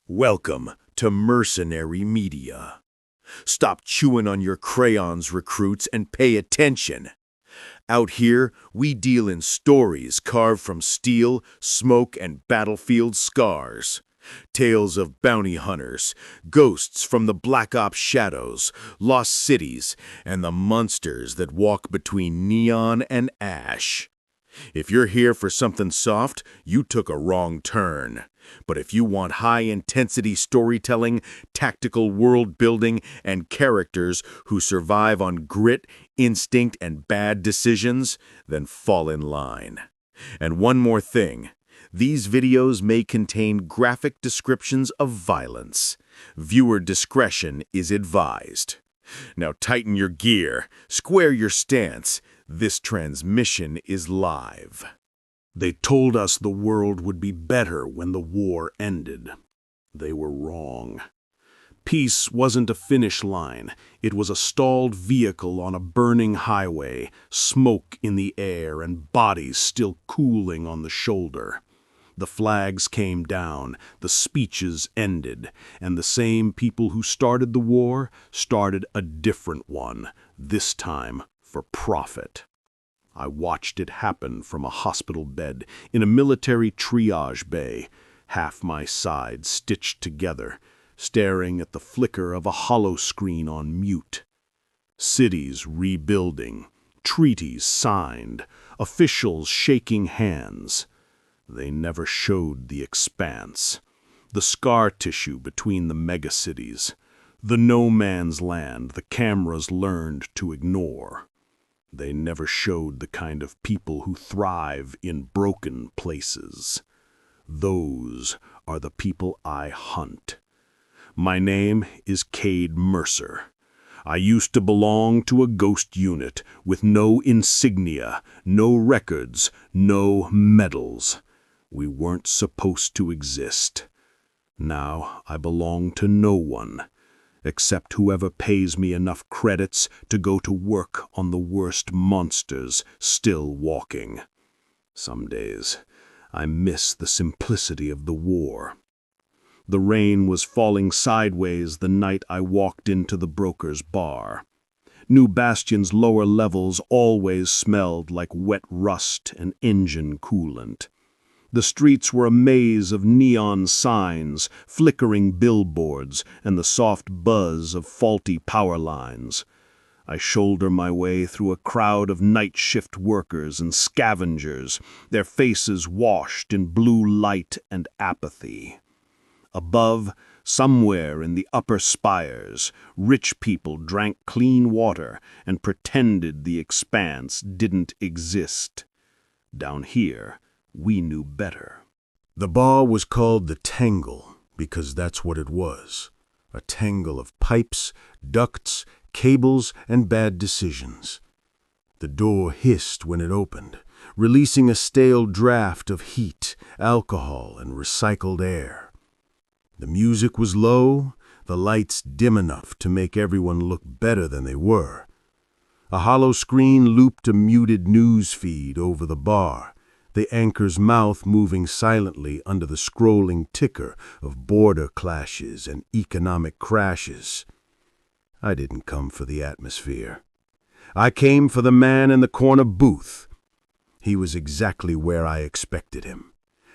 Welcome to Mercenary Media. Stop chewing on your crayons, recruits, and pay attention. Out here, we deal in stories carved from steel, smoke, and battlefield scars. Tales of bounty hunters, ghosts from the Black Ops shadows, lost cities, and the monsters that walk between neon and ash. If you're here for something soft, you took a wrong turn. But if you want high-intensity storytelling, tactical world-building, and characters who survive on grit, instinct, and bad decisions, then fall in line. And one more thing. These videos may contain graphic descriptions of violence. Viewer discretion is advised. Now tighten your gear, square your stance. This transmission is live. They told us the world would be better when the war ended. They were wrong. Peace wasn't a finish line. It was a stalled vehicle on a burning highway, smoke in the air and bodies still cooling on the shoulder. The flags came down, the speeches ended, and the same people who started the war started a different one, this time for profit. I watched it happen from a hospital bed in a military triage bay, half my side stitched together, staring at the flicker of a hollow screen on mute. Cities rebuilding, treaties signed, officials shaking hands. They never showed the expanse, the scar tissue between the megacities, the no man's land the cameras learned to ignore. They never showed the kind of people who thrive in broken places. Those are the people I hunt. My name is Cade Mercer. I used to belong to a ghost unit with no insignia, no records, no medals. We weren't supposed to exist. Now I belong to no one, except whoever pays me enough credits to go to work on the worst monsters still walking. Some days, I miss the simplicity of the war. The rain was falling sideways the night I walked into the broker's bar. New Bastion's lower levels always smelled like wet rust and engine coolant. The streets were a maze of neon signs, flickering billboards, and the soft buzz of faulty power lines. I shoulder my way through a crowd of night shift workers and scavengers, their faces washed in blue light and apathy. Above, somewhere in the upper spires, rich people drank clean water and pretended the expanse didn't exist. Down here, we knew better. The bar was called the Tangle because that's what it was. A tangle of pipes, ducts, cables, and bad decisions. The door hissed when it opened, releasing a stale draft of heat, alcohol, and recycled air. The music was low, the lights dim enough to make everyone look better than they were. A hollow screen looped a muted news feed over the bar, the anchor's mouth moving silently under the scrolling ticker of border clashes and economic crashes. I didn't come for the atmosphere. I came for the man in the corner booth. He was exactly where I expected him.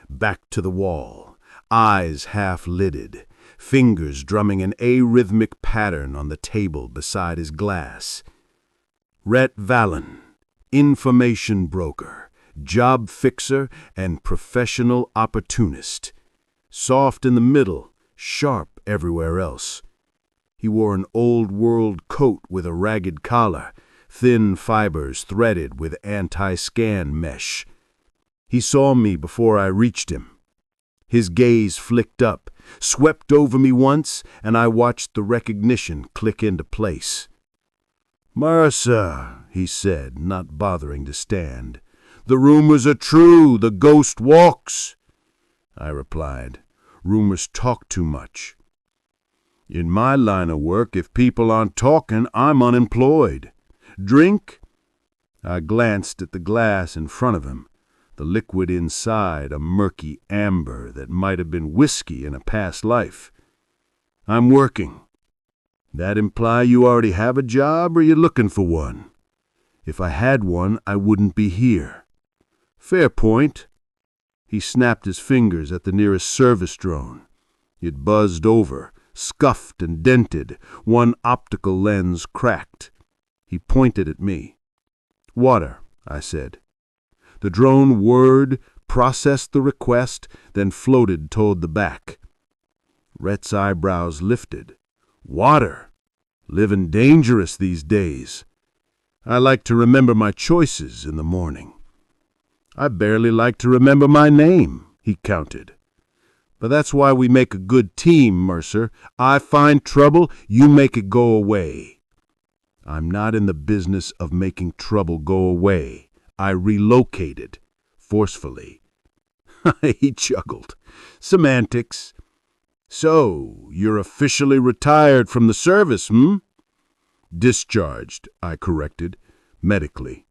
Back to the wall, eyes half-lidded, fingers drumming an arrhythmic pattern on the table beside his glass. Rhett Avalon, information broker, job fixer, and professional opportunist. Soft in the middle, sharp everywhere else. He wore an old-world coat with a ragged collar, thin fibers threaded with anti-scan mesh. He saw me before I reached him. His gaze flicked up, swept over me once, and I watched the recognition click into place. "Mercer," he said, not bothering to stand. "The rumors are true. The ghost walks." I replied, "Rumors talk too much." "In my line of work, if people aren't talking, I'm unemployed. Drink?" I glanced at the glass in front of him. the liquid inside a murky amber that might have been whiskey in a past life. I'm working. That imply you already have a job, or you're looking for one? If I had one, I wouldn't be here. Fair point. He snapped his fingers at the nearest service drone. It buzzed over, scuffed and dented, one optical lens cracked. He pointed at me. Water, I said. The drone whirred, processed the request, then floated toward the back. Rhett's eyebrows lifted. Water? Living dangerous these days. I like to remember my choices in the morning. I barely like to remember my name, he countered. But that's why we make a good team, Mercer. I find trouble, you make it go away. I'm not in the business of making trouble go away. I relocated, forcefully. He chuckled. Semantics. So, you're officially retired from the service, Discharged, I corrected, medically.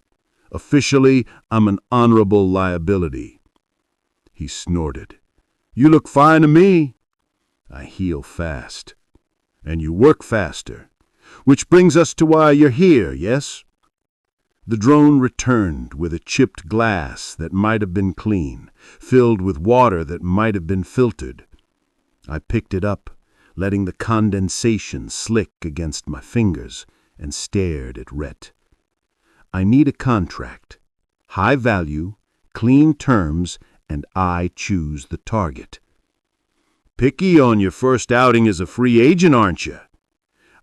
Officially, I'm an honorable liability. He snorted. You look fine to me. I heal fast. And you work faster. Which brings us to why you're here, yes? The drone returned with a chipped glass that might have been clean, filled with water that might have been filtered. I picked it up, letting the condensation slick against my fingers, and stared at Rhett. I need a contract. High value, clean terms, and I choose the target. Picky on your first outing as a free agent, aren't you?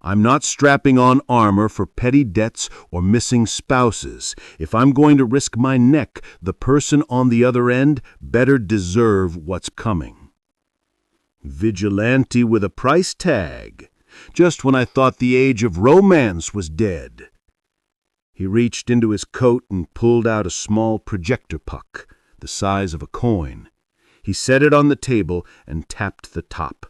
I'm not strapping on armor for petty debts or missing spouses. If I'm going to risk my neck, the person on the other end better deserve what's coming. Vigilante with a price tag, just when I thought the age of romance was dead. He reached into his coat and pulled out a small projector puck, the size of a coin. He set it on the table and tapped the top.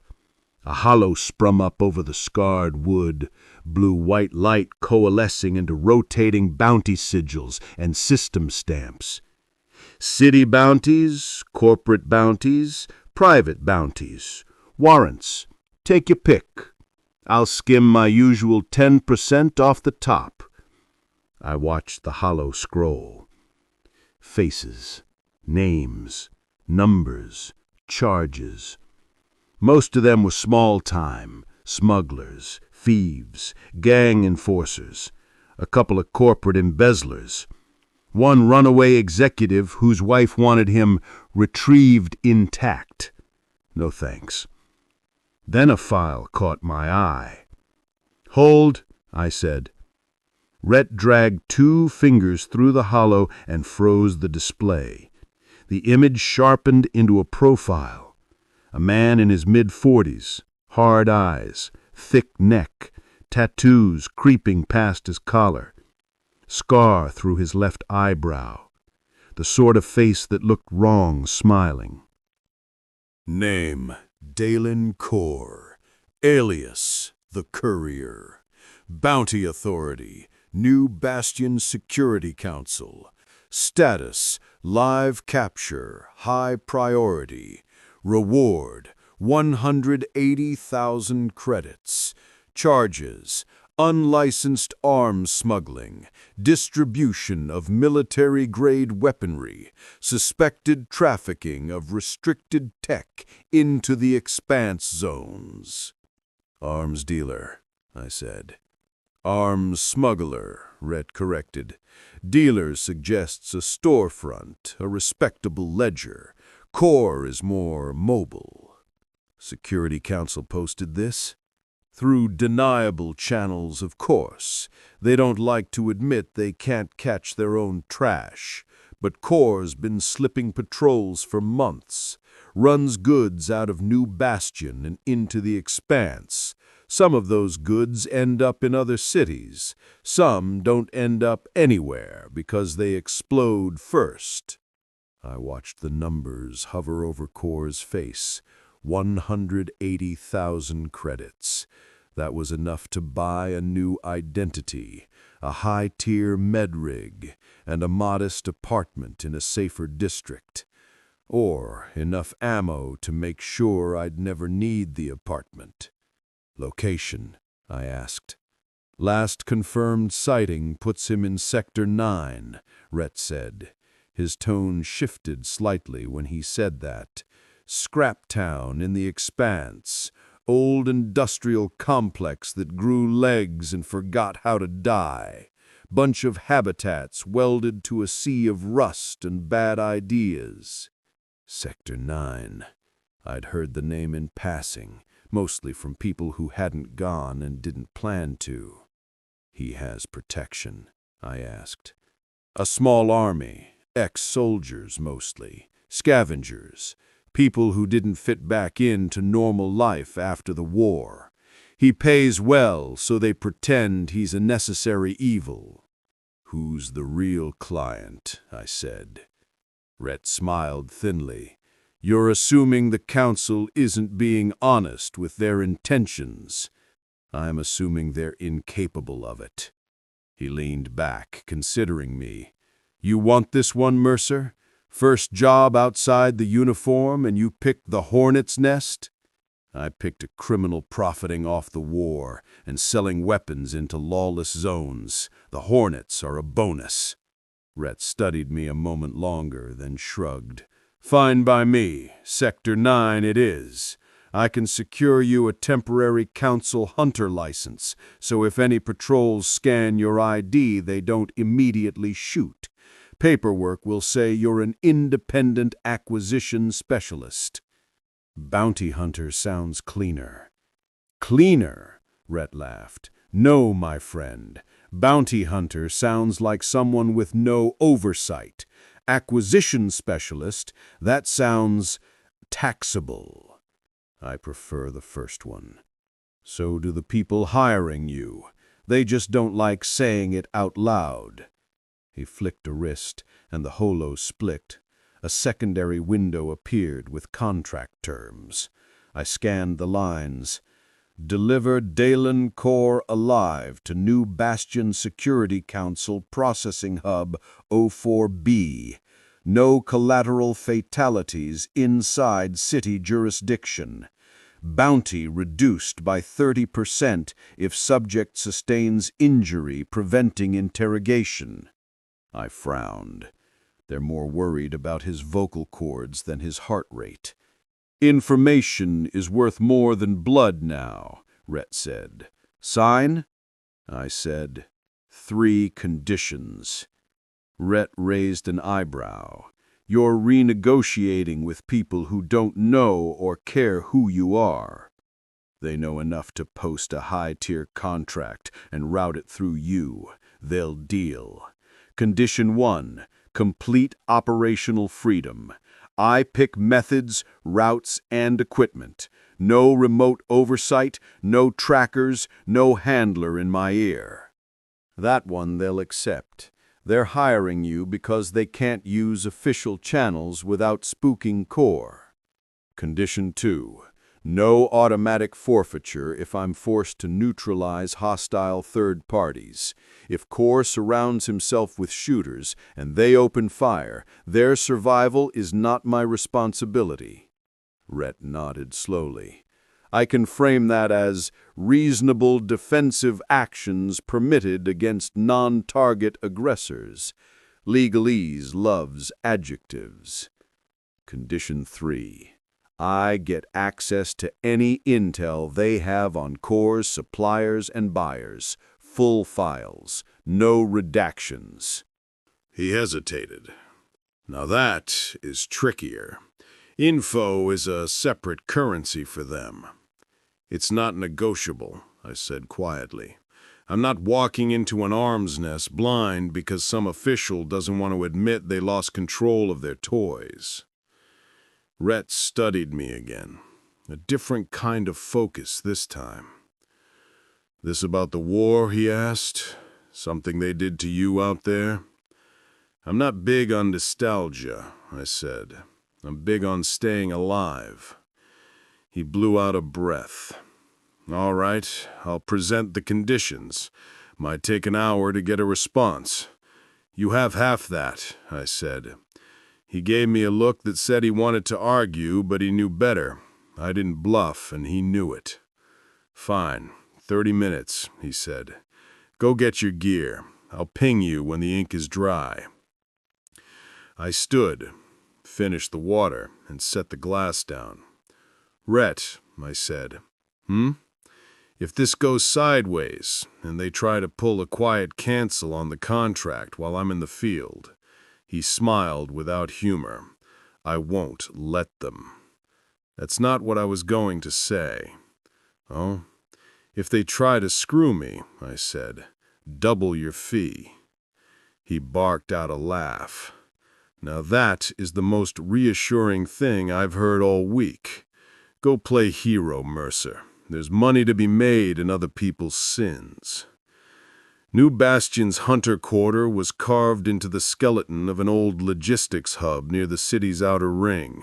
A hollow sprung up over the scarred wood, blue-white light coalescing into rotating bounty sigils and system stamps. City bounties, corporate bounties, private bounties, warrants. Take your pick. I'll skim my usual 10% off the top. I watched the hollow scroll. Faces, names, numbers, charges. Most of them were small-time, smugglers, thieves, gang enforcers, a couple of corporate embezzlers, one runaway executive whose wife wanted him retrieved intact. No thanks. Then a file caught my eye. Hold, I said. Rhett dragged 2 fingers through the hollow and froze the display. The image sharpened into a profile. A man in his mid-40s, hard eyes, thick neck, tattoos creeping past his collar, scar through his left eyebrow, the sort of face that looked wrong smiling. Name, Dalen Core. Alias, The Courier. Bounty Authority, New Bastion Security Council. Status, Live Capture, High Priority. Reward, 180,000 credits. Charges, unlicensed arms smuggling, distribution of military-grade weaponry, suspected trafficking of restricted tech into the Expanse zones. Arms dealer, I said. Arms smuggler, Rhett corrected. Dealer suggests a storefront, a respectable ledger. Core is more mobile. Security Council posted this. Through deniable channels, of course. They don't like to admit they can't catch their own trash. But Core's been slipping patrols for months. Runs goods out of New Bastion and into the Expanse. Some of those goods end up in other cities. Some don't end up anywhere because they explode first. I watched the numbers hover over Core's face. 180,000 credits. That was enough to buy a new identity, a high-tier med rig, and a modest apartment in a safer district. Or enough ammo to make sure I'd never need the apartment. Location, I asked. Last confirmed sighting puts him in Sector 9, Rhett said. His tone shifted slightly when he said that. Scrap town in the expanse, old industrial complex that grew legs and forgot how to die. Bunch of habitats welded to a sea of rust and bad ideas. Sector 9. I'd heard the name in passing, mostly from people who hadn't gone and didn't plan to. He has protection, I asked. A small army, ex-soldiers mostly, scavengers, people who didn't fit back into normal life after the war. He pays well, so they pretend he's a necessary evil. Who's the real client? I said. Rhett smiled thinly. You're assuming the council isn't being honest with their intentions. I'm assuming they're incapable of it. He leaned back, considering me. You want this one, Mercer? First job outside the uniform and you picked the hornet's nest? I picked a criminal profiting off the war and selling weapons into lawless zones. The hornets are a bonus. Rhett studied me a moment longer, then shrugged. Fine by me. Sector 9 it is. I can secure you a temporary council hunter license, so if any patrols scan your ID, they don't immediately shoot. Paperwork will say you're an independent acquisition specialist. Bounty hunter sounds cleaner. Cleaner? Rhett laughed. No, my friend. Bounty hunter sounds like someone with no oversight. Acquisition specialist, that sounds taxable. I prefer the first one. So do the people hiring you. They just don't like saying it out loud. He flicked a wrist, and the holo split. A secondary window appeared with contract terms. I scanned the lines. Deliver Dalen Core alive to New Bastion Security Council Processing Hub 04B. No collateral fatalities inside city jurisdiction. Bounty reduced by 30% if subject sustains injury preventing interrogation. I frowned. They're more worried about his vocal cords than his heart rate. Information is worth more than blood now, Rhett said. Sign? I said. 3 conditions. Rhett raised an eyebrow. You're renegotiating with people who don't know or care who you are. They know enough to post a high-tier contract and route it through you. They'll deal. Condition 1, complete operational freedom. I pick methods, routes, and equipment. No remote oversight, no trackers, no handler in my ear. That one they'll accept. They're hiring you because they can't use official channels without spooking Core. Condition 2. No automatic forfeiture if I'm forced to neutralize hostile third parties. If Core surrounds himself with shooters and they open fire, their survival is not my responsibility. Rhett nodded slowly. I can frame that as reasonable defensive actions permitted against non-target aggressors. Legalese loves adjectives. Condition 3. I get access to any intel they have on Core's suppliers and buyers. Full files. No redactions. He hesitated. Now that is trickier. Info is a separate currency for them. It's not negotiable, I said quietly. I'm not walking into an arms nest blind because some official doesn't want to admit they lost control of their toys. Rhett studied me again. A different kind of focus this time. This about the war, he asked? Something they did to you out there? I'm not big on nostalgia, I said. I'm big on staying alive. He blew out a breath. All right, I'll present the conditions. Might take an hour to get a response. You have half that, I said. He gave me a look that said he wanted to argue, but he knew better. I didn't bluff, and he knew it. Fine, 30 minutes, he said. Go get your gear. I'll ping you when the ink is dry. I stood, finished the water, and set the glass down. Rhett, I said. If this goes sideways, and they try to pull a quiet cancel on the contract while I'm in the field, he smiled without humor. I won't let them. That's not what I was going to say. Oh, if they try to screw me, I said, double your fee. He barked out a laugh. Now that is the most reassuring thing I've heard all week. Go play hero, Mercer. There's money to be made in other people's sins. New Bastion's Hunter Quarter was carved into the skeleton of an old logistics hub near the city's outer ring.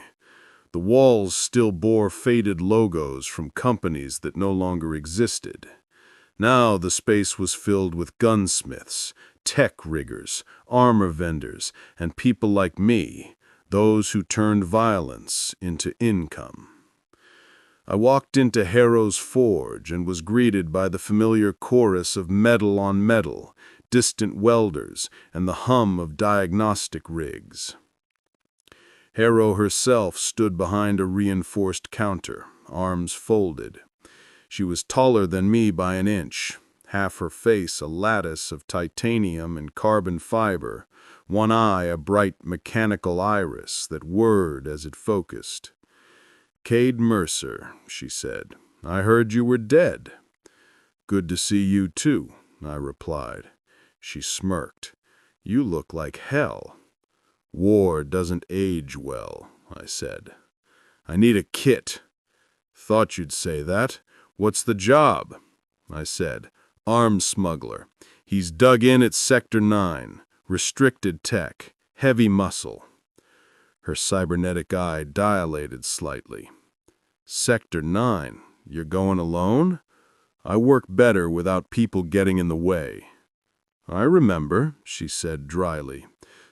The walls still bore faded logos from companies that no longer existed. Now the space was filled with gunsmiths, tech riggers, armor vendors, and people like me, those who turned violence into income. I walked into Harrow's forge and was greeted by the familiar chorus of metal on metal, distant welders, and the hum of diagnostic rigs. Harrow herself stood behind a reinforced counter, arms folded. She was taller than me by an inch, half her face a lattice of titanium and carbon fiber, one eye a bright mechanical iris that whirred as it focused. Cade Mercer, she said, I heard you were dead. Good to see you too, I replied. She smirked. You look like hell. War doesn't age well, I said. I need a kit. Thought you'd say that. What's the job? I said. Arms smuggler. He's dug in at Sector 9. Restricted tech. Heavy muscle. Her cybernetic eye dilated slightly. Sector 9? You're going alone? I work better without people getting in the way. I remember, she said dryly.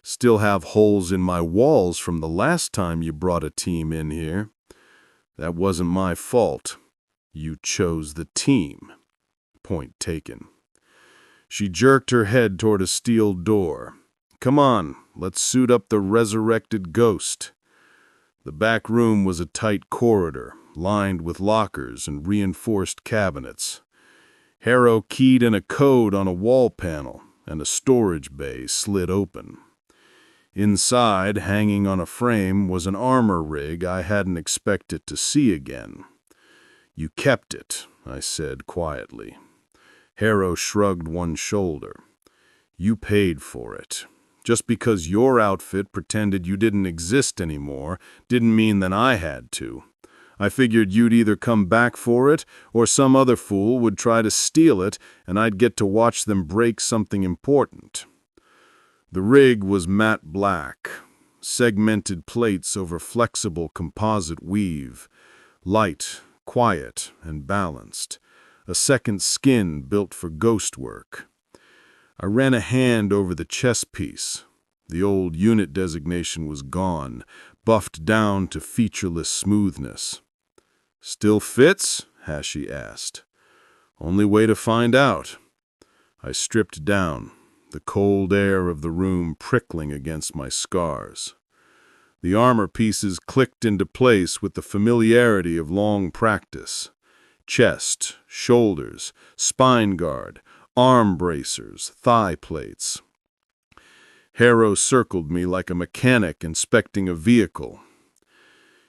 Still have holes in my walls from the last time you brought a team in here. That wasn't my fault. You chose the team. Point taken. She jerked her head toward a steel door. Come on, let's suit up the resurrected ghost. The back room was a tight corridor, lined with lockers and reinforced cabinets. Harrow keyed in a code on a wall panel, and a storage bay slid open. Inside, hanging on a frame, was an armor rig I hadn't expected to see again. You kept it, I said quietly. Harrow shrugged one shoulder. You paid for it. Just because your outfit pretended you didn't exist anymore didn't mean that I had to. I figured you'd either come back for it or some other fool would try to steal it and I'd get to watch them break something important. The rig was matte black, segmented plates over flexible composite weave, light, quiet, and balanced, a second skin built for ghost work. I ran a hand over the chess piece. The old unit designation was gone, buffed down to featureless smoothness. Still fits? Hashi asked. Only way to find out. I stripped down, the cold air of the room prickling against my scars. The armor pieces clicked into place with the familiarity of long practice. Chest, shoulders, spine guard, arm bracers, thigh plates. Harrow circled me like a mechanic inspecting a vehicle.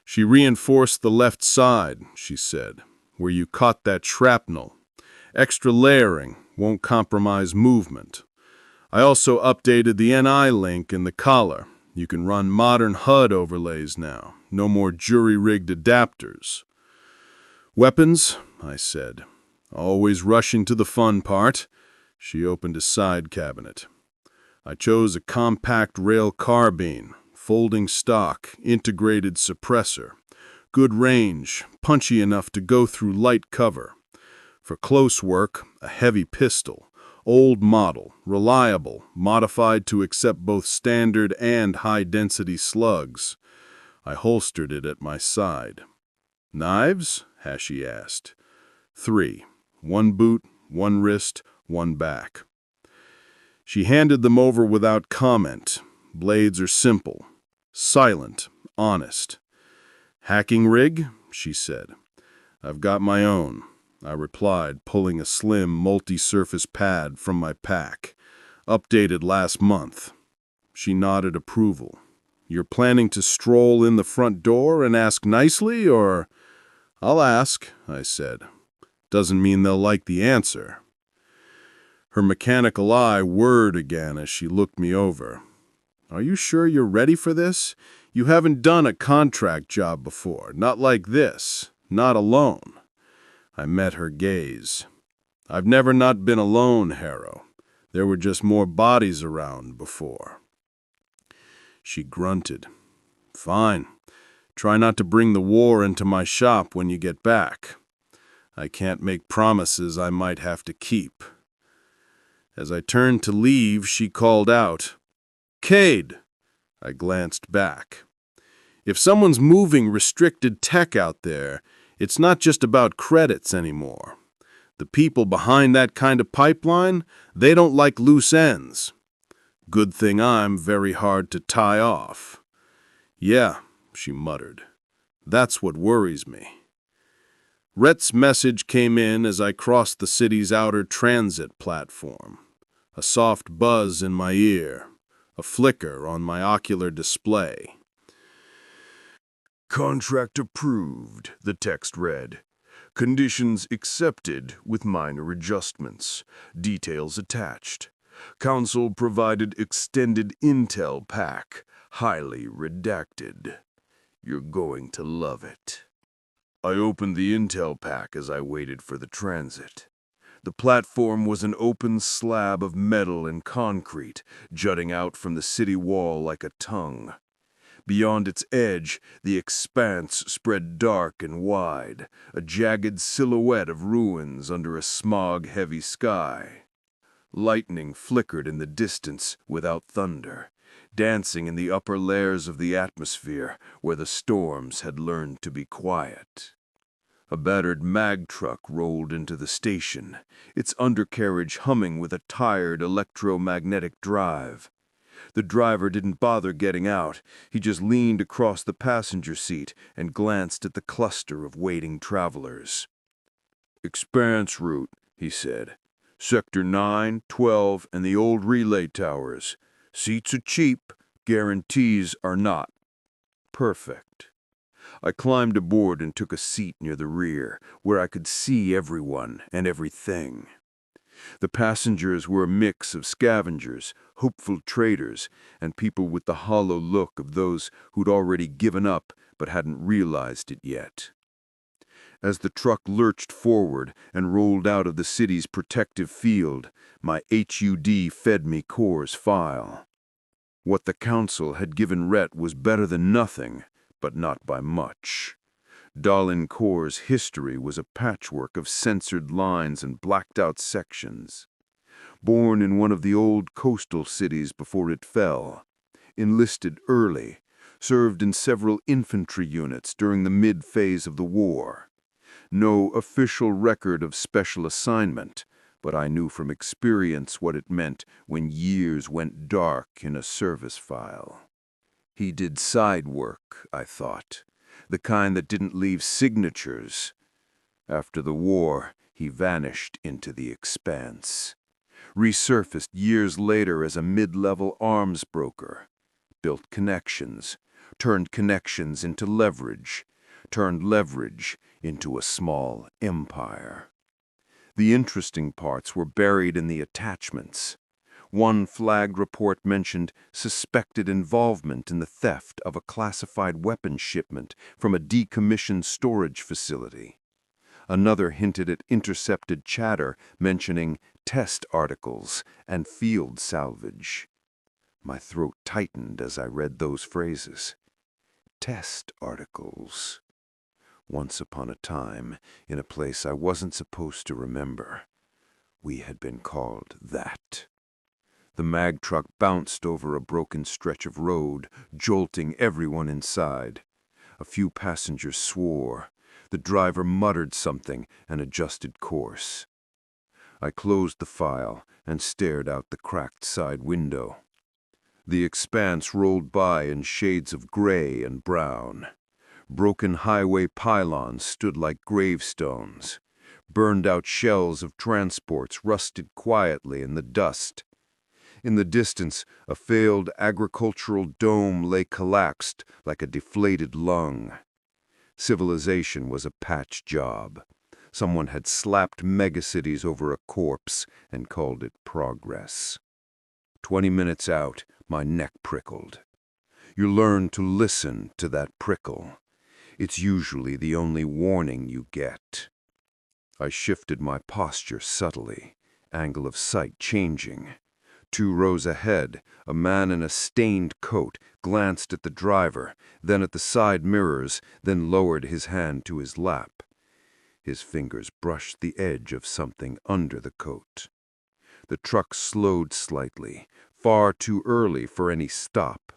She reinforced the left side, she said, where you caught that shrapnel. Extra layering won't compromise movement. I also updated the NI link in the collar. You can run modern HUD overlays now. No more jury-rigged adapters. Weapons, I said. Always rushing to the fun part. She opened a side cabinet. I chose a compact rail carbine, folding stock, integrated suppressor. Good range, punchy enough to go through light cover. For close work, a heavy pistol, old model, reliable, modified to accept both standard and high-density slugs. I holstered it at my side. "Knives?" Hashi asked. "3. One boot, one wrist, one back." She handed them over without comment. Blades are simple, silent, honest. "Hacking rig?" she said. "I've got my own," I replied, pulling a slim, multi-surface pad from my pack. "Updated last month." She nodded approval. "You're planning to stroll in the front door and ask nicely, or—" "I'll ask," I said. "Doesn't mean they'll like the answer." Her mechanical eye whirred again as she looked me over. "Are you sure you're ready for this? You haven't done a contract job before, not like this, not alone." I met her gaze. "I've never not been alone, Harrow. There were just more bodies around before." She grunted. "Fine. Try not to bring the war into my shop when you get back. I can't make promises I might have to keep." As I turned to leave, she called out, "Cade!" I glanced back. If someone's moving restricted tech out there, it's not just about credits anymore. The people behind that kind of pipeline, they don't like loose ends. Good thing I'm very hard to tie off. "Yeah," she muttered. "That's what worries me." Rhett's message came in as I crossed the city's outer transit platform. A soft buzz in my ear, a flicker on my ocular display. "Contract approved," the text read. "Conditions accepted with minor adjustments. Details attached. Council provided extended intel pack, highly redacted. You're going to love it." I opened the intel pack as I waited for the transit. The platform was an open slab of metal and concrete, jutting out from the city wall like a tongue. Beyond its edge, the expanse spread dark and wide, a jagged silhouette of ruins under a smog-heavy sky. Lightning flickered in the distance without thunder, dancing in the upper layers of the atmosphere where the storms had learned to be quiet. A battered mag truck rolled into the station, its undercarriage humming with a tired electromagnetic drive. The driver didn't bother getting out. He just leaned across the passenger seat and glanced at the cluster of waiting travelers. "Expanse route," he said. "Sector 9, 12, and the old relay towers. Seats are cheap, guarantees are not." Perfect. I climbed aboard and took a seat near the rear, where I could see everyone and everything. The passengers were a mix of scavengers, hopeful traders, and people with the hollow look of those who'd already given up but hadn't realized it yet. As the truck lurched forward and rolled out of the city's protective field, my HUD fed me Core's file. What the Council had given Rhett was better than nothing, but not by much. Dallin Core's history was a patchwork of censored lines and blacked-out sections. Born in one of the old coastal cities before it fell, enlisted early, served in several infantry units during the mid-phase of the war. No official record of special assignment, but I knew from experience what it meant when years went dark in a service file. He did side work, I thought, the kind that didn't leave signatures. After the war, he vanished into the expanse. Resurfaced years later as a mid-level arms broker. Built connections, turned connections into leverage, turned leverage into a small empire. The interesting parts were buried in the attachments. One flagged report mentioned suspected involvement in the theft of a classified weapons shipment from a decommissioned storage facility. Another hinted at intercepted chatter mentioning test articles and field salvage. My throat tightened as I read those phrases. Test articles. Once upon a time, in a place I wasn't supposed to remember, we had been called that. The mag truck bounced over a broken stretch of road, jolting everyone inside. A few passengers swore. The driver muttered something and adjusted course. I closed the file and stared out the cracked side window. The expanse rolled by in shades of gray and brown. Broken highway pylons stood like gravestones. Burned-out shells of transports rusted quietly in the dust. In the distance, a failed agricultural dome lay collapsed like a deflated lung. Civilization was a patch job. Someone had slapped megacities over a corpse and called it progress. 20 minutes out, my neck prickled. You learn to listen to that prickle. It's usually the only warning you get. I shifted my posture subtly, angle of sight changing. 2 rows ahead, a man in a stained coat glanced at the driver, then at the side mirrors, then lowered his hand to his lap. His fingers brushed the edge of something under the coat. The truck slowed slightly, far too early for any stop.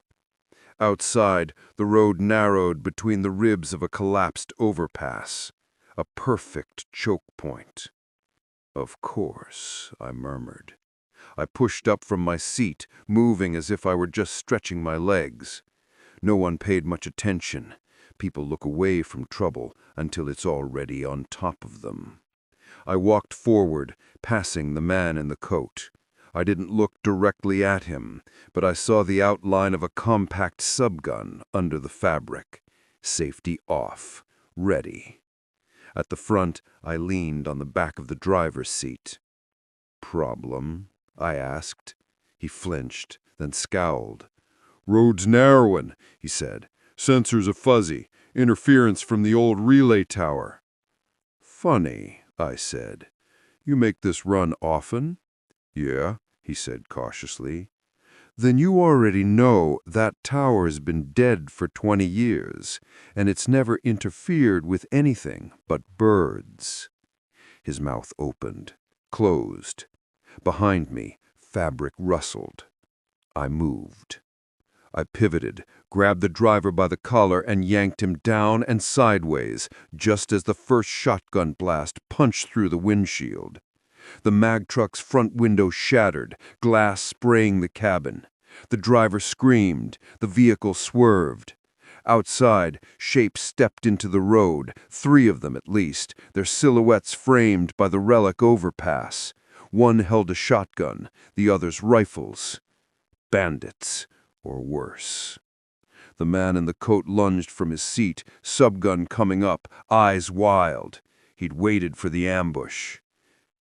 Outside, the road narrowed between the ribs of a collapsed overpass, a perfect choke point. "Of course," I murmured. I pushed up from my seat, moving as if I were just stretching my legs. No one paid much attention. People look away from trouble until it's already on top of them. I walked forward, passing the man in the coat. I didn't look directly at him, but I saw the outline of a compact subgun under the fabric. Safety off, ready. At the front, I leaned on the back of the driver's seat. "Problem?" I asked. He flinched, then scowled. "Road's narrowing," he said. "Sensors are fuzzy. Interference from the old relay tower." "Funny," I said. "You make this run often?" "Yeah," he said cautiously. "Then you already know that tower has been dead for 20 years, and it's never interfered with anything but birds." His mouth opened, closed. Behind me, fabric rustled. I moved. I pivoted, grabbed the driver by the collar and yanked him down and sideways, just as the first shotgun blast punched through the windshield. The mag truck's front window shattered, glass spraying the cabin. The driver screamed. The vehicle swerved. Outside, shapes stepped into the road, 3 of them at least, their silhouettes framed by the relic overpass. One held a shotgun, the others rifles. Bandits, or worse. The man in the coat lunged from his seat, subgun coming up, eyes wild. He'd waited for the ambush.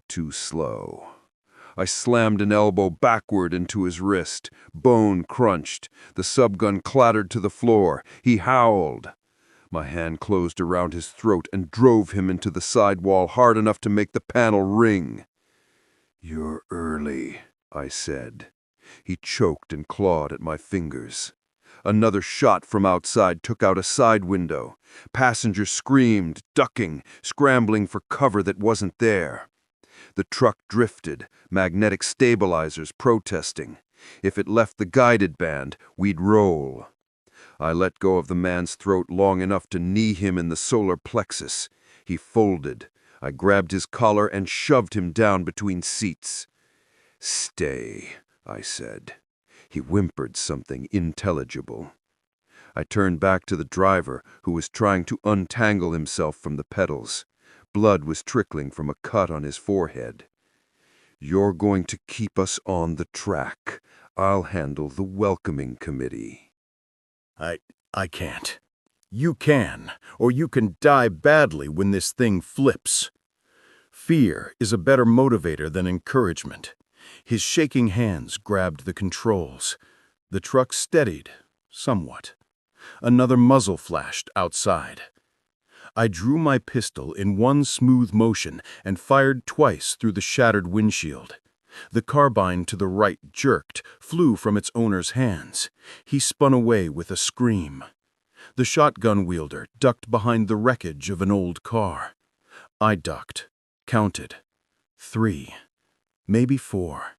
Too slow. I slammed an elbow backward into his wrist. Bone crunched. The subgun clattered to the floor. He howled. My hand closed around his throat and drove him into the sidewall hard enough to make the panel ring. "You're early," I said. He choked and clawed at my fingers. Another shot from outside took out a side window. Passengers screamed, ducking, scrambling for cover that wasn't there. The truck drifted, magnetic stabilizers protesting. If it left the guided band, we'd roll. I let go of the man's throat long enough to knee him in the solar plexus. He folded. I grabbed his collar and shoved him down between seats. "Stay," I said. He whimpered something intelligible. I turned back to the driver, who was trying to untangle himself from the pedals. Blood was trickling from a cut on his forehead. "You're going to keep us on the track. I'll handle the welcoming committee." I can't. You can, or you can die badly when this thing flips. Fear is a better motivator than encouragement. His shaking hands grabbed the controls. The truck steadied, somewhat. Another muzzle flashed outside. I drew my pistol in one smooth motion and fired twice through the shattered windshield. The carbine to the right jerked, flew from its owner's hands. He spun away with a scream. The shotgun wielder ducked behind the wreckage of an old car. I ducked, counted. 3, maybe 4.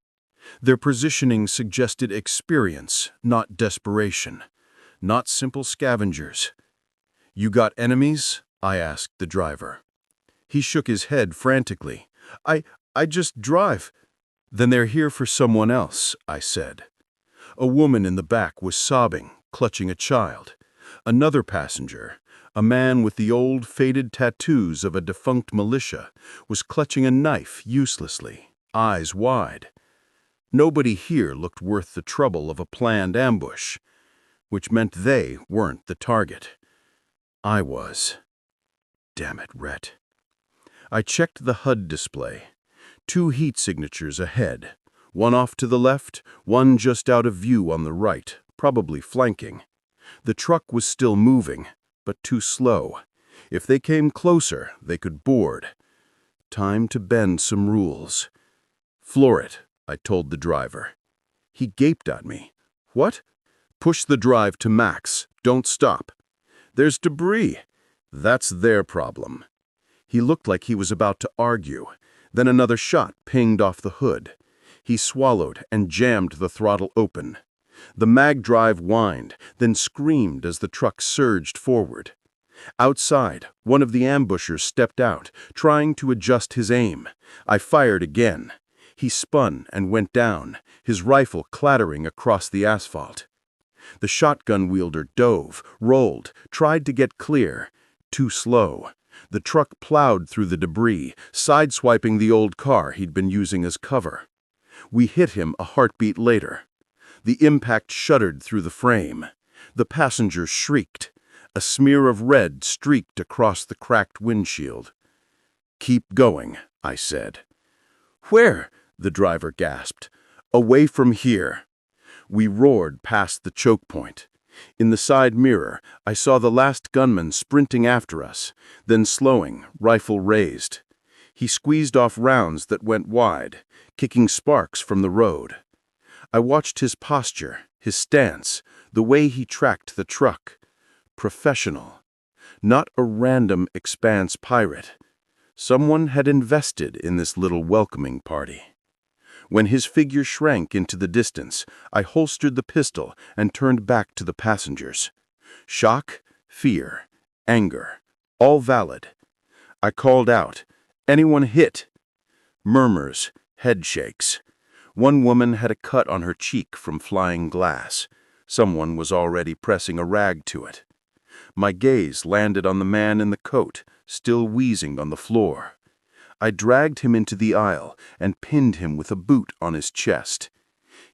Their positioning suggested experience, not desperation, not simple scavengers. "You got enemies?" I asked the driver. He shook his head frantically. I just drive." "Then they're here for someone else," I said. A woman in the back was sobbing, clutching a child. Another passenger, a man with the old, faded tattoos of a defunct militia, was clutching a knife uselessly, eyes wide. Nobody here looked worth the trouble of a planned ambush, which meant they weren't the target. I was. Damn it, Rhett. I checked the HUD display. 2 heat signatures ahead. One off to the left, one just out of view on the right, probably flanking. The truck was still moving, but too slow. If they came closer, they could board. Time to bend some rules. "Floor it," I told the driver. He gaped at me. "What?" "Push the drive to max. Don't stop." "There's debris." "That's their problem." He looked like he was about to argue. Then another shot pinged off the hood. He swallowed and jammed the throttle open. The mag drive whined, then screamed as the truck surged forward. Outside, one of the ambushers stepped out, trying to adjust his aim. I fired again. He spun and went down, his rifle clattering across the asphalt. The shotgun wielder dove, rolled, tried to get clear. Too slow. The truck plowed through the debris, sideswiping the old car he'd been using as cover. We hit him a heartbeat later. The impact shuddered through the frame. The passenger shrieked. A smear of red streaked across the cracked windshield. "Keep going," I said. "Where?" the driver gasped. "Away from here." We roared past the choke point. In the side mirror, I saw the last gunman sprinting after us, then slowing, rifle raised. He squeezed off rounds that went wide, kicking sparks from the road. I watched his posture, his stance, the way he tracked the truck. Professional. Not a random expanse pirate. Someone had invested in this little welcoming party. When his figure shrank into the distance, I holstered the pistol and turned back to the passengers. Shock, fear, anger, all valid. I called out, "Anyone hit?" Murmurs, head shakes. One woman had a cut on her cheek from flying glass. Someone was already pressing a rag to it. My gaze landed on the man in the coat, still wheezing on the floor. I dragged him into the aisle and pinned him with a boot on his chest.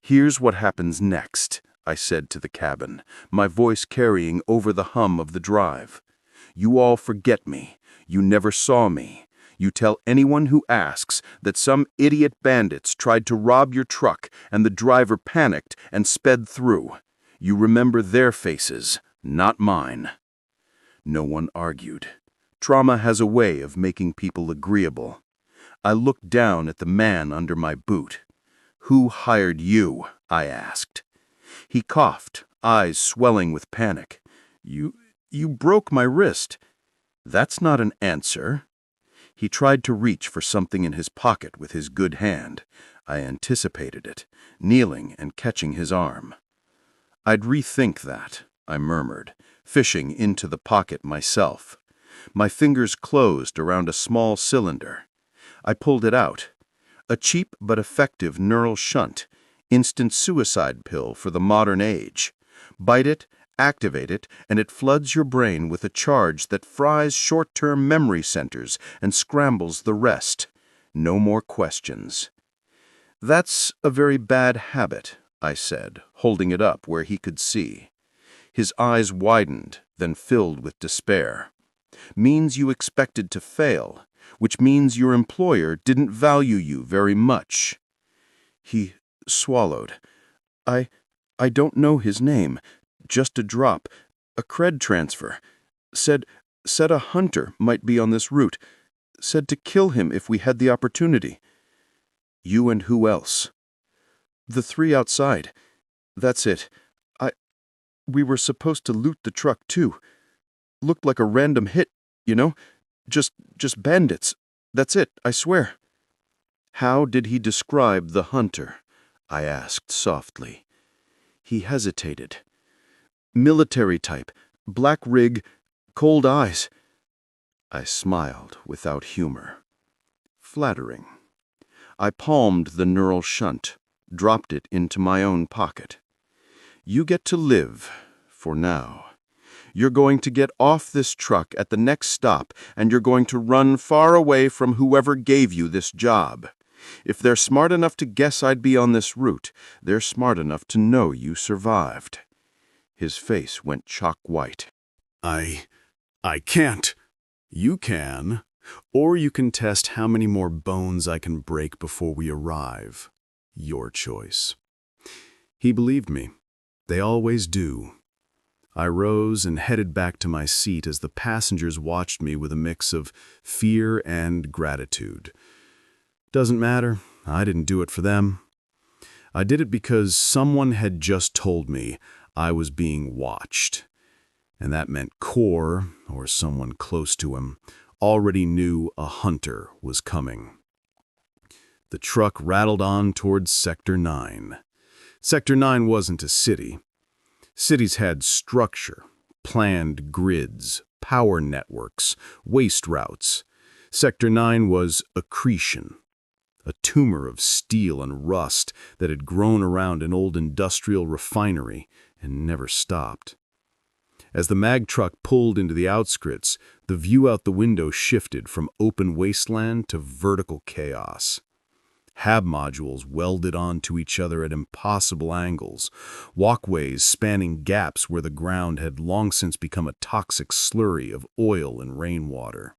"Here's what happens next," I said to the cabin, my voice carrying over the hum of the drive. "You all forget me. You never saw me. You tell anyone who asks that some idiot bandits tried to rob your truck and the driver panicked and sped through. You remember their faces, not mine." No one argued. Trauma has a way of making people agreeable. I looked down at the man under my boot. "Who hired you?" I asked. He coughed, eyes swelling with panic. You broke my wrist." "That's not an answer." He tried to reach for something in his pocket with his good hand. I anticipated it, kneeling and catching his arm. "I'd rethink that," I murmured, fishing into the pocket myself. My fingers closed around a small cylinder. I pulled it out. A cheap but effective neural shunt, instant suicide pill for the modern age. Bite it, activate it, and it floods your brain with a charge that fries short-term memory centers and scrambles the rest. No more questions. "That's a very bad habit," I said, holding it up where he could see. His eyes widened, then filled with despair. "Means you expected to fail, which means your employer didn't value you very much." He swallowed. I don't know his name. Just a drop. A cred transfer. Said a hunter might be on this route. Said to kill him if we had the opportunity." "You and who else?" "The 3 outside. That's it. We were supposed to loot the truck, too. looked like a random hit, you know? Just bandits. That's it, I swear." "How did he describe the hunter?" I asked softly. He hesitated. "Military type, black rig, cold eyes." I smiled without humor. Flattering. I palmed the neural shunt, dropped it into my own pocket. "You get to live, for now. You're going to get off this truck at the next stop, and you're going to run far away from whoever gave you this job. If they're smart enough to guess I'd be on this route, they're smart enough to know you survived." His face went chalk white. I can't. You can. Or you can test how many more bones I can break before we arrive. Your choice." He believed me. They always do. I rose and headed back to my seat as the passengers watched me with a mix of fear and gratitude. Doesn't matter. I didn't do it for them. I did it because someone had just told me I was being watched. And that meant Core, or someone close to him, already knew a hunter was coming. The truck rattled on towards Sector 9. Sector 9 wasn't a city. Cities had structure, planned grids, power networks, waste routes. Sector 9 was accretion, a tumor of steel and rust that had grown around an old industrial refinery and never stopped. As the mag truck pulled into the outskirts, the view out the window shifted from open wasteland to vertical chaos. Hab modules welded onto each other at impossible angles, walkways spanning gaps where the ground had long since become a toxic slurry of oil and rainwater.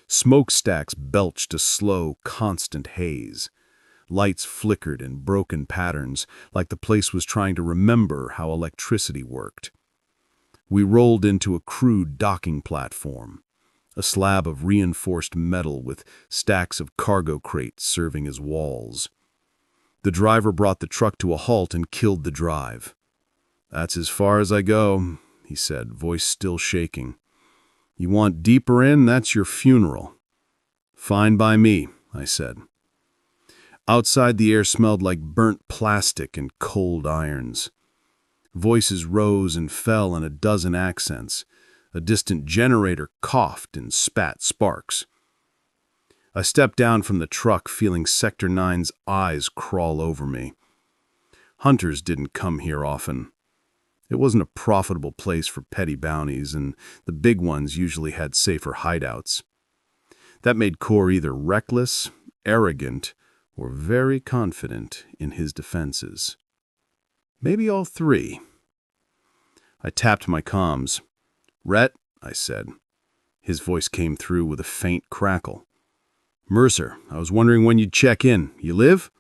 Smokestacks belched a slow, constant haze. Lights flickered in broken patterns, like the place was trying to remember how electricity worked. We rolled into a crude docking platform, a slab of reinforced metal with stacks of cargo crates serving as walls. The driver brought the truck to a halt and killed the drive. "That's as far as I go," he said, voice still shaking. "You want deeper in, that's your funeral." "Fine by me," I said. Outside, the air smelled like burnt plastic and cold irons. Voices rose and fell in a dozen accents. A distant generator coughed and spat sparks. I stepped down from the truck, feeling Sector 9's eyes crawl over me. Hunters didn't come here often. It wasn't a profitable place for petty bounties, and the big ones usually had safer hideouts. That made Core either reckless, arrogant, or very confident in his defenses. Maybe all three. I tapped my comms. "Rhett," I said. His voice came through with a faint crackle. "Mercer, I was wondering when you'd check in. You live?"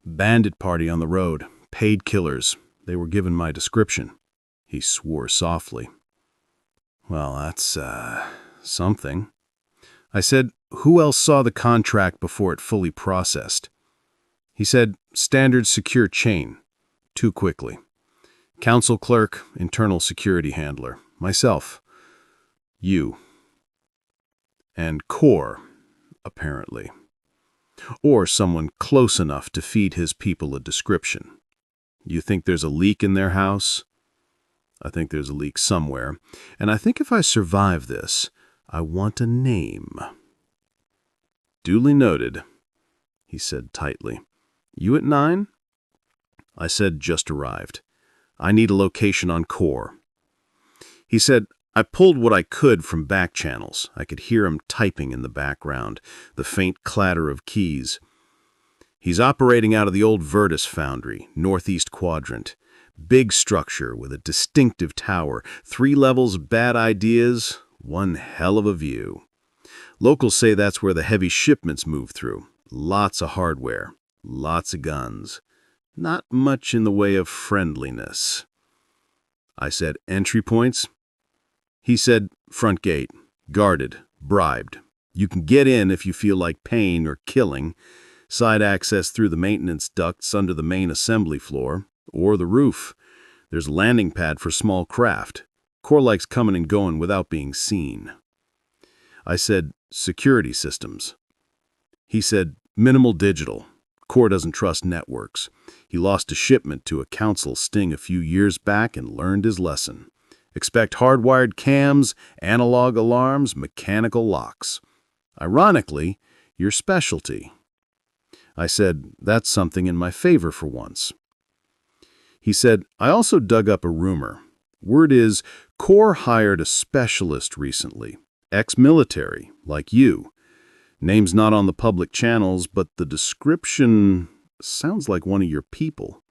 "Bandit party on the road. Paid killers. They were given my description." He swore softly. "Well, that's, something." I said, "Who else saw the contract before it fully processed?" He said, "Standard secure chain." Too quickly. "Council clerk, internal security handler. Myself. You. And Core, apparently. Or someone close enough to feed his people a description. You think there's a leak in their house?" "I think there's a leak somewhere. And I think if I survive this, I want a name." "Duly noted," he said tightly. "You at 9? I said, "Just arrived. I need a location on Core." He said, "I pulled what I could from back channels." I could hear him typing in the background, the faint clatter of keys. "He's operating out of the old Virtus foundry, northeast quadrant. Big structure with a distinctive tower, 3 levels of bad ideas, one hell of a view. Locals say that's where the heavy shipments move through. Lots of hardware, lots of guns. Not much in the way of friendliness." I said, "Entry points?" He said, "Front gate, guarded, bribed. You can get in if you feel like paying or killing. Side access through the maintenance ducts under the main assembly floor, or the roof. There's a landing pad for small craft. Core likes coming and going without being seen. I said, security systems. He said, minimal digital. Core doesn't trust networks. He lost a shipment to a council sting a few years back and learned his lesson. Expect hardwired cams, analog alarms, mechanical locks. Ironically, your specialty. I said, that's something in my favor for once. He said, I also dug up a rumor. Word is, Core hired a specialist recently, ex-military, like you. Name's not on the public channels, but the description sounds like one of your people.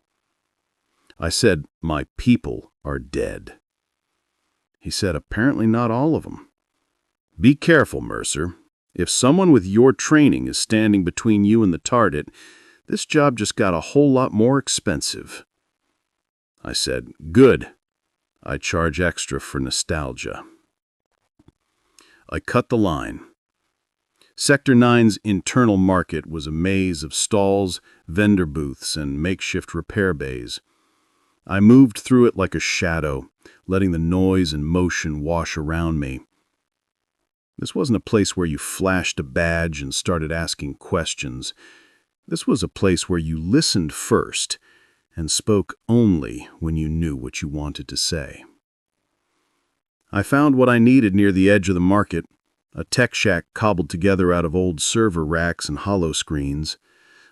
I said, my people are dead. He said, apparently not all of them. Be careful, Mercer. If someone with your training is standing between you and the target, this job just got a whole lot more expensive. I said, good. I charge extra for nostalgia. I cut the line. Sector 9's internal market was a maze of stalls, vendor booths, and makeshift repair bays. I moved through it like a shadow, letting the noise and motion wash around me. This wasn't a place where you flashed a badge and started asking questions. This was a place where you listened first and spoke only when you knew what you wanted to say. I found what I needed near the edge of the market, a tech shack cobbled together out of old server racks and hollow screens.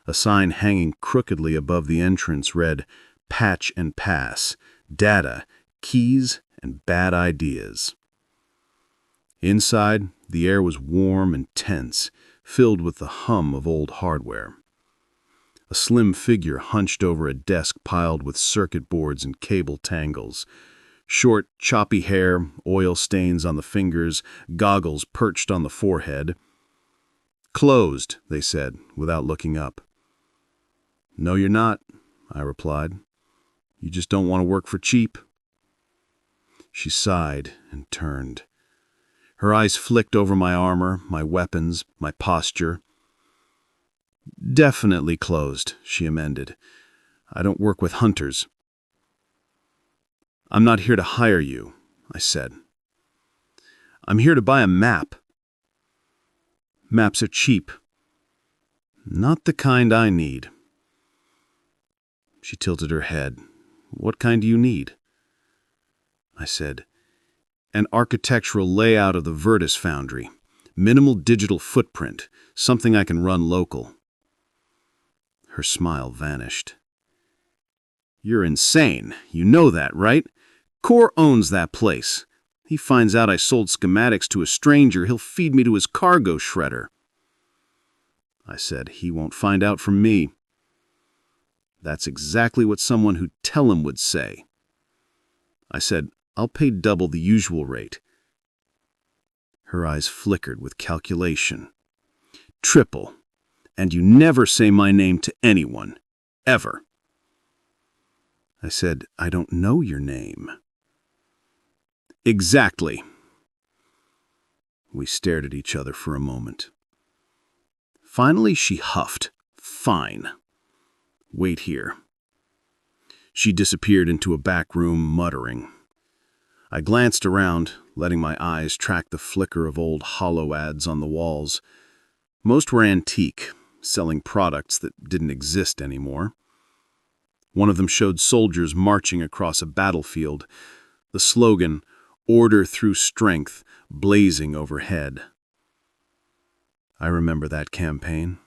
A sign hanging crookedly above the entrance read, Patch and Pass, Data, Keys, and Bad Ideas. Inside, the air was warm and tense, filled with the hum of old hardware. A slim figure hunched over a desk piled with circuit boards and cable tangles. Short, choppy hair, oil stains on the fingers, goggles perched on the forehead. Closed, they said, without looking up. No, you're not, I replied. You just don't want to work for cheap. She sighed and turned. Her eyes flicked over my armor, my weapons, my posture. Definitely closed, she amended. I don't work with hunters. I'm not here to hire you, I said. I'm here to buy a map. Maps are cheap. Not the kind I need. She tilted her head. What kind do you need? I said, an architectural layout of the Virtus Foundry. Minimal digital footprint, something I can run local. Her smile vanished. You're insane. You know that, right? Core owns that place. He finds out I sold schematics to a stranger, he'll feed me to his cargo shredder. I said, he won't find out from me. That's exactly what someone who'd tell him would say. I said, I'll pay double the usual rate. Her eyes flickered with calculation. Triple. And you never say my name to anyone. Ever. I said, I don't know your name. Exactly. We stared at each other for a moment. Finally, she huffed. Fine. Wait here. She disappeared into a back room, muttering. I glanced around, letting my eyes track the flicker of old hollow ads on the walls. Most were antique, selling products that didn't exist anymore. One of them showed soldiers marching across a battlefield, the slogan, Order Through Strength, blazing overhead. I remember that campaign.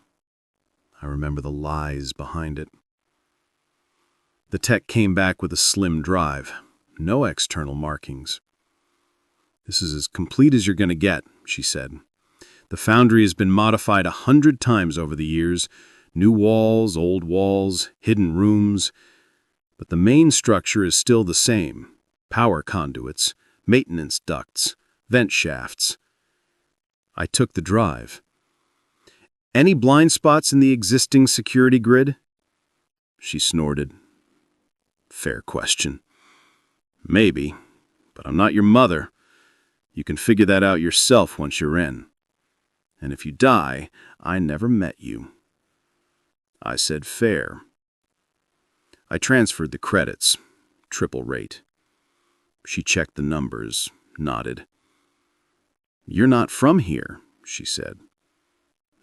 I remember the lies behind it. The tech came back with a slim drive. No external markings. This is as complete as you're going to get, she said. The foundry has been modified 100 times over the years. New walls, old walls, hidden rooms. But the main structure is still the same. Power conduits, maintenance ducts, vent shafts. I took the drive. Any blind spots in the existing security grid? She snorted. Fair question. Maybe, but I'm not your mother. You can figure that out yourself once you're in. And if you die, I never met you. I said fair. I transferred the credits, triple rate. She checked the numbers, nodded. "You're not from here," she said.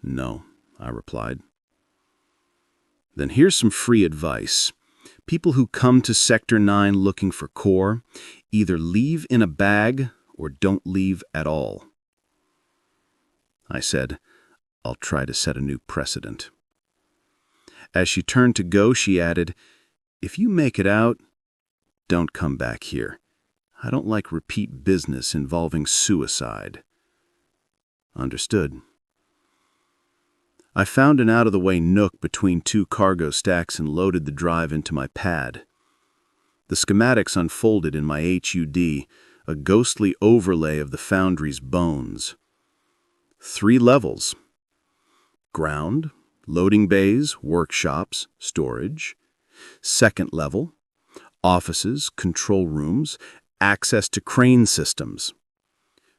"No," I replied. "Then here's some free advice. People who come to Sector 9 looking for core either leave in a bag or don't leave at all." I said, "I'll try to set a new precedent." As she turned to go, she added, "If you make it out, don't come back here. I don't like repeat business involving suicide." "Understood." I found an out-of-the-way nook between two cargo stacks and loaded the drive into my pad. The schematics unfolded in my HUD, a ghostly overlay of the foundry's bones. 3 levels. Ground, loading bays, workshops, storage. 2nd level, offices, control rooms, access to crane systems.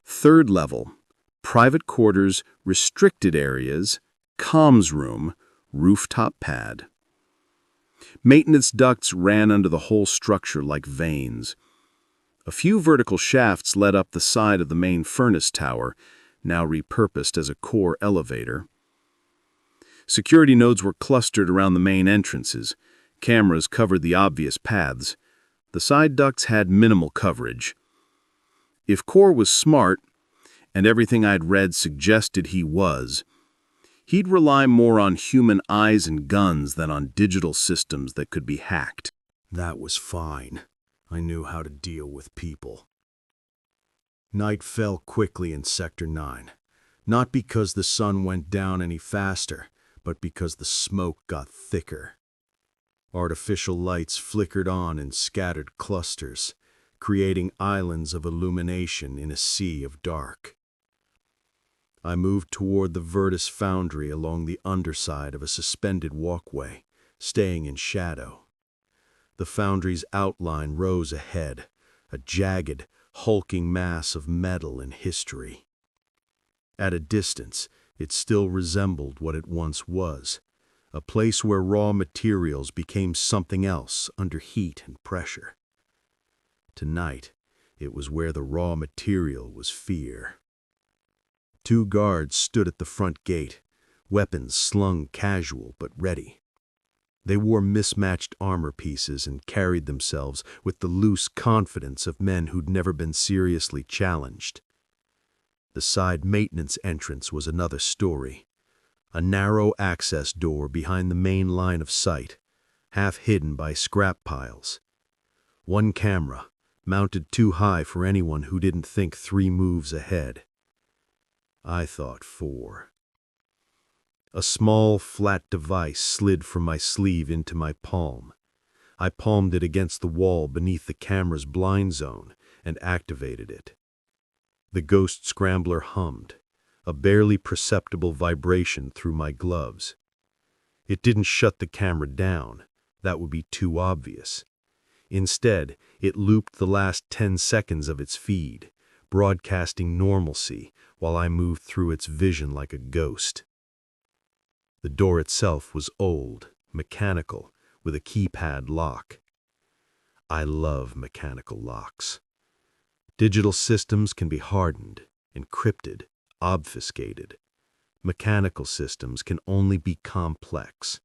3rd level, private quarters, restricted areas, comms room, rooftop pad. Maintenance ducts ran under the whole structure like veins. A few vertical shafts led up the side of the main furnace tower, now repurposed as a core elevator. Security nodes were clustered around the main entrances. Cameras covered the obvious paths. The side ducts had minimal coverage. If Core was smart, and everything I'd read suggested he was, he'd rely more on human eyes and guns than on digital systems that could be hacked. That was fine. I knew how to deal with people. Night fell quickly in Sector 9, not because the sun went down any faster, but because the smoke got thicker. Artificial lights flickered on in scattered clusters, creating islands of illumination in a sea of dark. I moved toward the Virtus Foundry along the underside of a suspended walkway, staying in shadow. The foundry's outline rose ahead, a jagged, hulking mass of metal and history. At a distance, it still resembled what it once was, a place where raw materials became something else under heat and pressure. Tonight, it was where the raw material was fear. 2 guards stood at the front gate, weapons slung casual but ready. They wore mismatched armor pieces and carried themselves with the loose confidence of men who'd never been seriously challenged. The side maintenance entrance was another story. A narrow access door behind the main line of sight, half hidden by scrap piles. 1 camera, mounted too high for anyone who didn't think 3 moves ahead. I thought 4. A small, flat device slid from my sleeve into my palm. I palmed it against the wall beneath the camera's blind zone and activated it. The ghost scrambler hummed, a barely perceptible vibration through my gloves. It didn't shut the camera down. That would be too obvious. Instead, it looped the last 10 seconds of its feed, broadcasting normalcy while I moved through its vision like a ghost. The door itself was old, mechanical, with a keypad lock. I love mechanical locks. Digital systems can be hardened, encrypted, obfuscated. Mechanical systems can only be complex,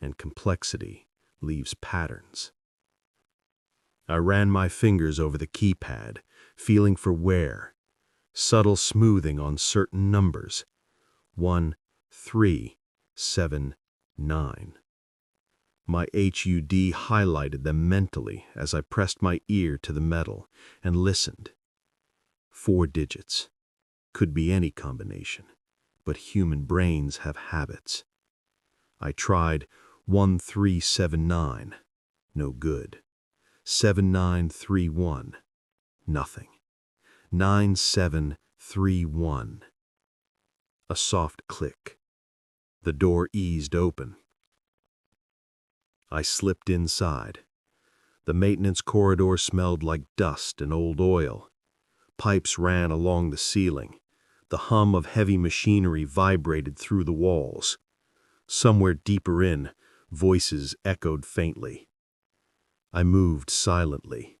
and complexity leaves patterns. I ran my fingers over the keypad, feeling for wear, subtle smoothing on certain numbers. 1, 3, 7, 9. My HUD highlighted them mentally as I pressed my ear to the metal and listened. 4 digits. Could be any combination, but human brains have habits. I tried 1379. No good. 7931. Nothing. 9731. A soft click. The door eased open. I slipped inside. The maintenance corridor smelled like dust and old oil. Pipes ran along the ceiling. The hum of heavy machinery vibrated through the walls. Somewhere deeper in, voices echoed faintly. I moved silently,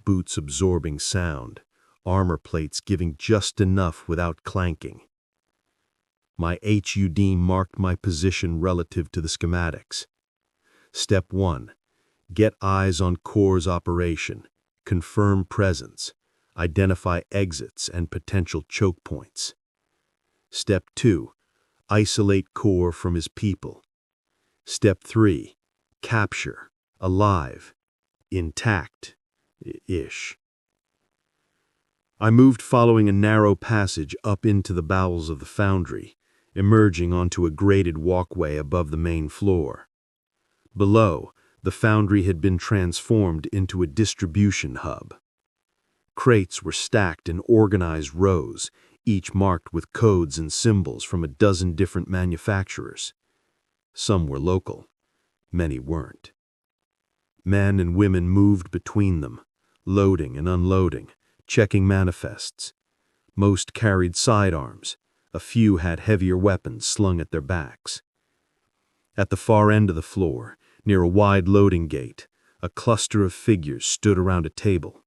boots absorbing sound, armor plates giving just enough without clanking. My HUD marked my position relative to the schematics. Step 1. Get eyes on Core's operation, confirm presence, identify exits and potential choke points. Step 2. Isolate Core from his people. Step 3. Capture, alive, intact-ish. I moved following a narrow passage up into the bowels of the foundry, emerging onto a graded walkway above the main floor. Below, the foundry had been transformed into a distribution hub. Crates were stacked in organized rows, each marked with codes and symbols from a dozen different manufacturers. Some were local, many weren't. Men and women moved between them, loading and unloading, checking manifests. Most carried sidearms, a few had heavier weapons slung at their backs. At the far end of the floor, near a wide loading gate, a cluster of figures stood around a table.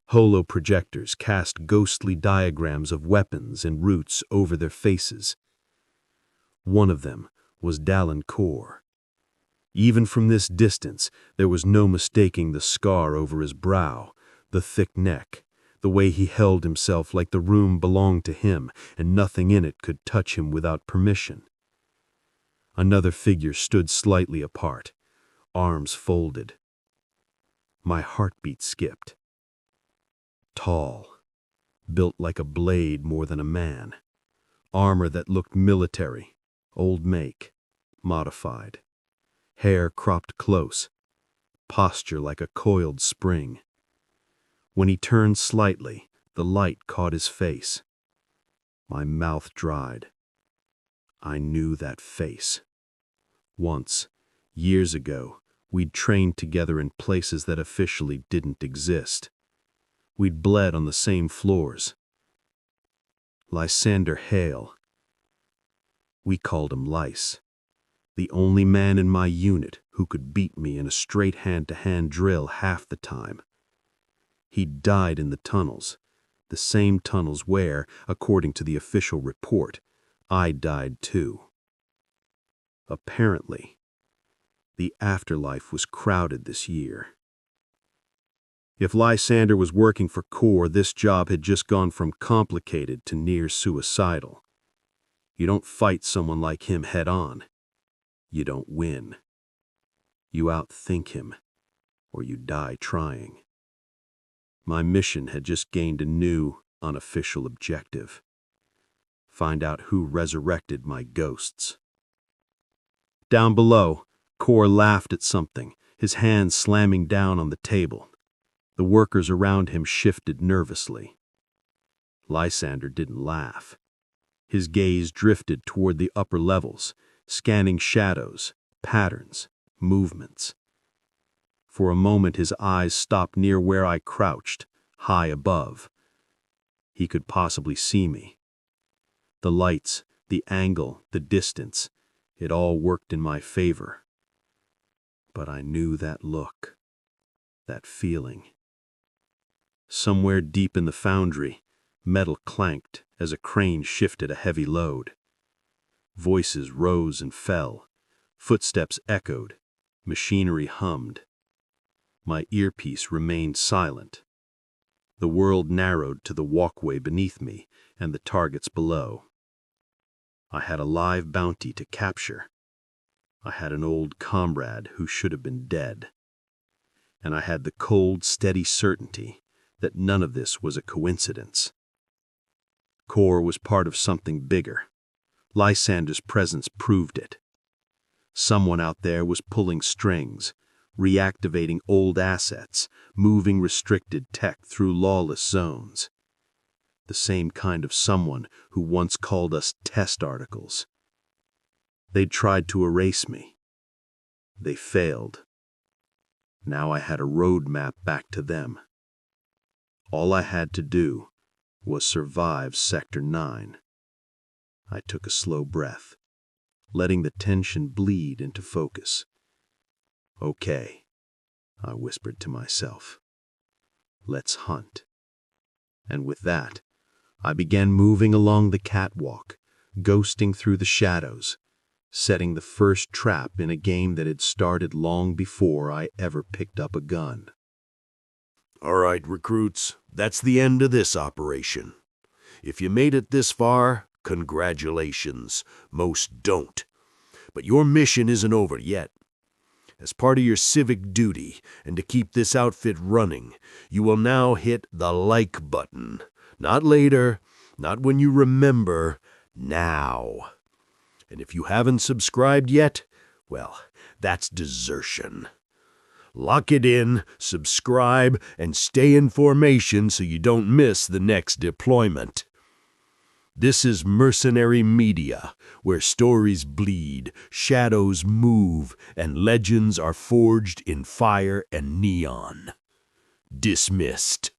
Holo projectors cast ghostly diagrams of weapons and routes over their faces. One of them was Dallin Core. Even from this distance, there was no mistaking the scar over his brow, the thick neck, the way he held himself like the room belonged to him and nothing in it could touch him without permission. Another figure stood slightly apart, arms folded. My heartbeat skipped. Tall, built like a blade more than a man, armor that looked military, old make, modified, hair cropped close, posture like a coiled spring. When he turned slightly, the light caught his face. My mouth dried. I knew that face. Once, years ago, we'd trained together in places that officially didn't exist. We'd bled on the same floors. Lysander Hale. We called him Lice. The only man in my unit who could beat me in a straight hand-to-hand drill half the time. He'd died in the tunnels, the same tunnels where, according to the official report, I died too. Apparently, the afterlife was crowded this year. If Lysander was working for Core, this job had just gone from complicated to near suicidal. You don't fight someone like him head-on. You don't win. You outthink him, or you die trying. My mission had just gained a new, unofficial objective. Find out who resurrected my ghosts. Down below, Core laughed at something, his hands slamming down on the table. The workers around him shifted nervously. Lysander didn't laugh. His gaze drifted toward the upper levels, scanning shadows, patterns, movements. For a moment his eyes stopped near where I crouched, high above. He could possibly see me. The lights, the angle, the distance, it all worked in my favor. But I knew that look, that feeling. Somewhere deep in the foundry, metal clanked as a crane shifted a heavy load. Voices rose and fell, footsteps echoed, machinery hummed. My earpiece remained silent. The world narrowed to the walkway beneath me and the targets below. I had a live bounty to capture. I had an old comrade who should have been dead. And I had the cold, steady certainty that none of this was a coincidence. Core was part of something bigger. Lysander's presence proved it. Someone out there was pulling strings, reactivating old assets, moving restricted tech through lawless zones. The same kind of someone who once called us test articles. They'd tried to erase me. They failed. Now I had a roadmap back to them. All I had to do was survive Sector 9. I took a slow breath, letting the tension bleed into focus. Okay, I whispered to myself. Let's hunt. And with that, I began moving along the catwalk, ghosting through the shadows, setting the first trap in a game that had started long before I ever picked up a gun. All right, recruits, that's the end of this operation. If you made it this far, congratulations. Most don't. But your mission isn't over yet. As part of your civic duty, and to keep this outfit running, you will now hit the like button. Not later, not when you remember, now. And if you haven't subscribed yet, well, that's desertion. Lock it in, subscribe, and stay in formation so you don't miss the next deployment. This is Mercenary Media, where stories bleed, shadows move, and legends are forged in fire and neon. Dismissed.